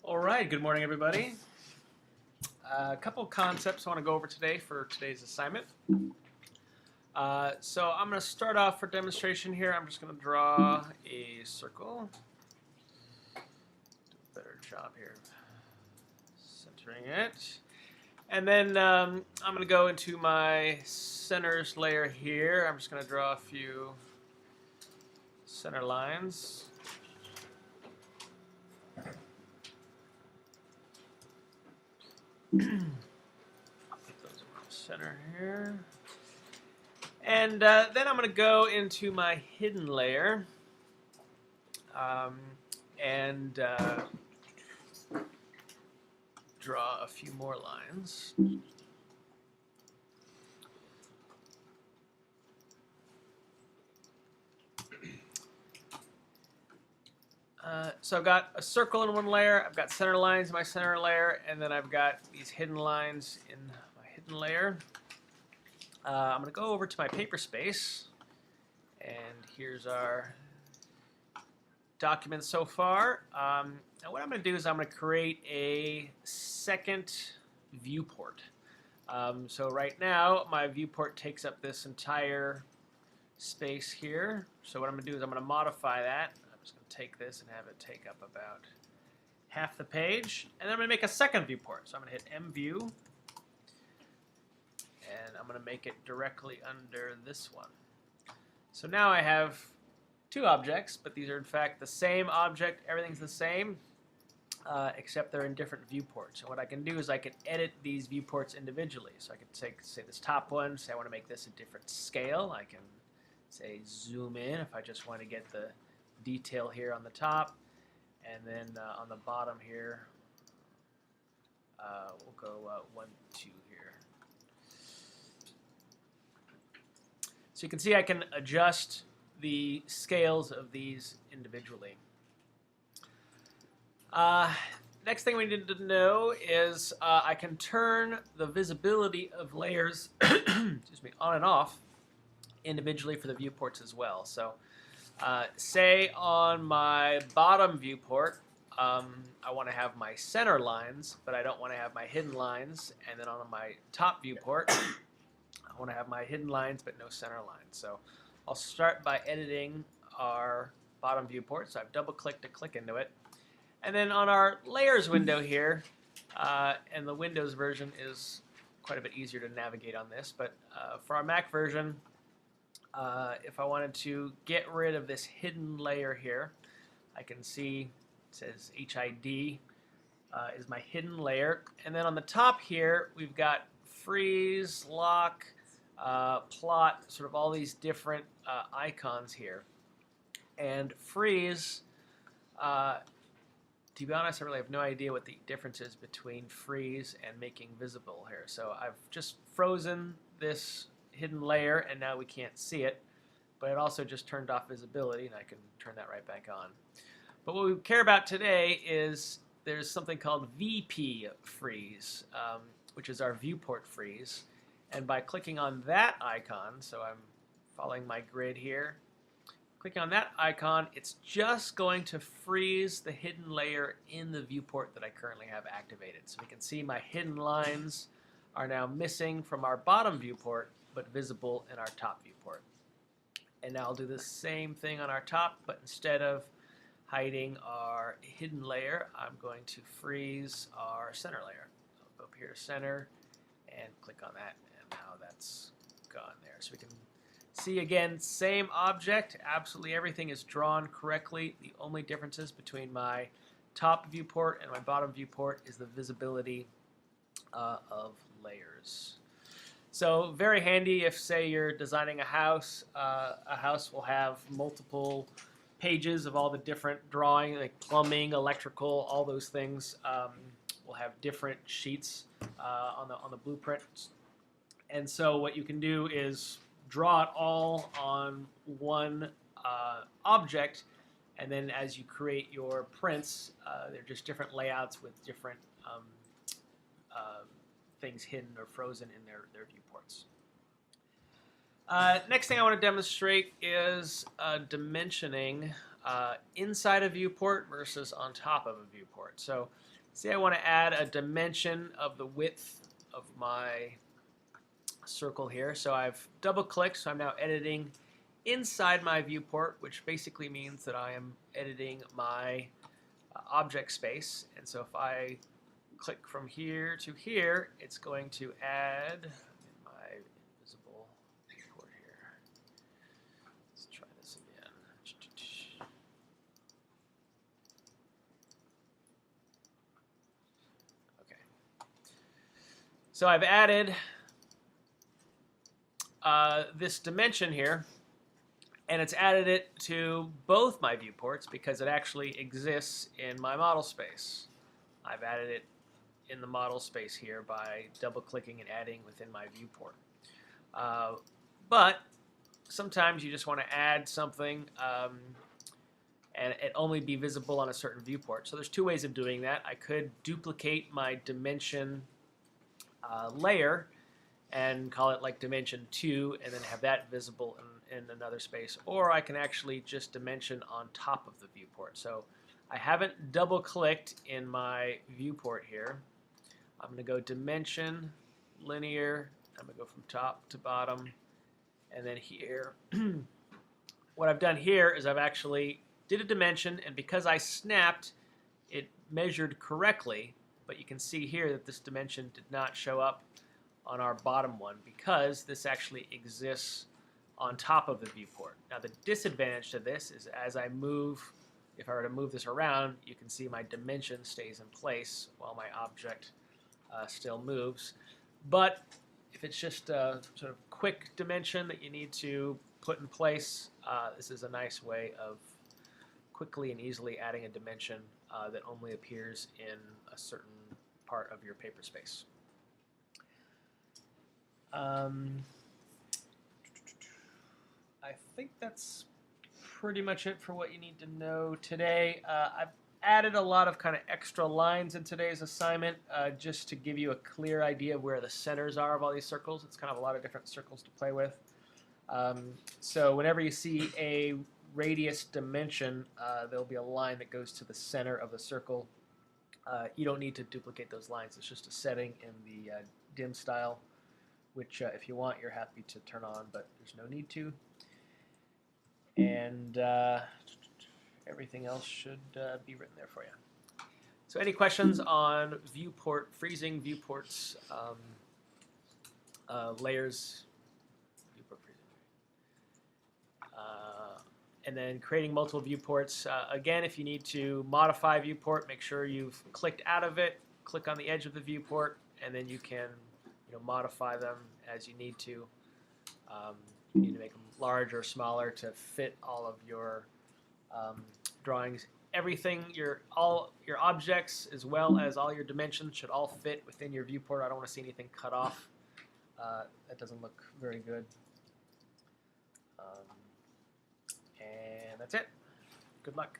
All right, good morning, everybody. A couple of concepts I want to go over today for today's assignment. So I'm going to start off for demonstration here. I'm just going to draw a circle. Do a better job here of centering it. And then I'm going to go into my centers layer here. I'm just going to draw a few center lines. I'll put those in the center here. And then I'm going to go into my hidden layer and draw a few more lines. So I've got a circle in one layer, I've got center lines in my center layer, and then I've got these hidden lines in my hidden layer. I'm going to go over to my paper space, and here's our document so far. Now what I'm going to do is I'm going to create a second viewport. So right now my viewport takes up this entire space here. So what I'm going to do is I'm going to modify that. I'm just going to take this and have it take up about half the page. And then I'm going to make a second viewport. So I'm going to hit M view. And I'm going to make it directly under this one. So now I have two objects, but these are in fact the same object. Everything's the same, except they're in different viewports. And what I can do is I can edit these viewports individually. So I can take, say, this top one, say I want to make this a different scale. I can, say, zoom in if I just want to get the detail here on the top. And then on the bottom here, we'll go 1, 2 here. So you can see I can adjust the scales of these individually. Next thing we need to know is I can turn the visibility of layers excuse me, on and off individually for the viewports as well. So say on my bottom viewport, I want to have my center lines, but I don't want to have my hidden lines. And then on my top viewport, I want to have my hidden lines but no center lines. So I'll start by editing our bottom viewport. So I've double-clicked to click into it. And then on our layers window here, and the Windows version is quite a bit easier to navigate on this, but for our Mac version, if I wanted to get rid of this hidden layer here, I can see it says HID is my hidden layer. And then on the top here, we've got freeze, lock, plot, sort of all these different icons here. And freeze, to be honest, I really have no idea what the difference is between freeze and making visible here. So I've just frozen this hidden layer and now we can't see it, but it also just turned off visibility and I can turn that right back on. But what we care about today is there's something called VP freeze, which is our viewport freeze. And by clicking on that icon, so I'm following my grid here, clicking on that icon, it's just going to freeze the hidden layer in the viewport that I currently have activated. So we can see my hidden lines are now missing from our bottom viewport, but visible in our top viewport. And now I'll do the same thing on our top, but instead of hiding our hidden layer, I'm going to freeze our center layer. So I'll go up here to center and click on that, and now that's gone there. So we can see again, same object, absolutely everything is drawn correctly. The only differences between my top viewport and my bottom viewport is the visibility of layers. So very handy if, say, you're designing a house will have multiple pages of all the different drawing, like plumbing, electrical, all those things. Will have different sheets on the blueprint. And so what you can do is draw it all on one object, and then as you create your prints, they're just different layouts with different things hidden or frozen in their viewports. Next thing I want to demonstrate is dimensioning inside a viewport versus on top of a viewport. So say I want to add a dimension of the width of my circle here. So I've double-clicked, so I'm now editing inside my viewport, which basically means that I am editing my object space. And so if I click from here to here, it's going to add my invisible viewport here. Let's try this again. Okay. So I've added this dimension here, and it's added it to both my viewports because it actually exists in my model space. I've added it in the model space here by double-clicking and adding within my viewport. But sometimes you just want to add something and it only be visible on a certain viewport. So there's two ways of doing that. I could duplicate my dimension layer and call it like dimension 2 and then have that visible in another space. Or I can actually just dimension on top of the viewport. So I haven't double-clicked in my viewport here. I'm going to go dimension, linear. I'm going to go from top to bottom. And then here, what I've done here is I've actually did a dimension, and because I snapped, it measured correctly. But you can see here that this dimension did not show up on our bottom one because this actually exists on top of the viewport. Now the disadvantage to this is as I move, if I were to move this around, you can see my dimension stays in place while my object still moves. But if it's just a sort of quick dimension that you need to put in place, this is a nice way of quickly and easily adding a dimension that only appears in a certain part of your paper space. I think that's pretty much it for what you need to know today. I've added a lot of kind of extra lines in today's assignment just to give you a clear idea of where the centers are of all these circles. It's kind of a lot of different circles to play with. So whenever you see a radius dimension, there'll be a line that goes to the center of the circle. You don't need to duplicate those lines. It's just a setting in the dim style, which if you want, you're happy to turn on, but there's no need to. And everything else should be written there for you. So any questions on viewport freezing, viewports, layers, viewport freezing, and then creating multiple viewports. Again, if you need to modify a viewport, make sure you've clicked out of it, click on the edge of the viewport, and then you can modify them as you need to. You need to make them larger or smaller to fit all of your drawings. Everything, all your objects as well as all your dimensions should all fit within your viewport. I don't want to see anything cut off. That doesn't look very good. And that's it. Good luck.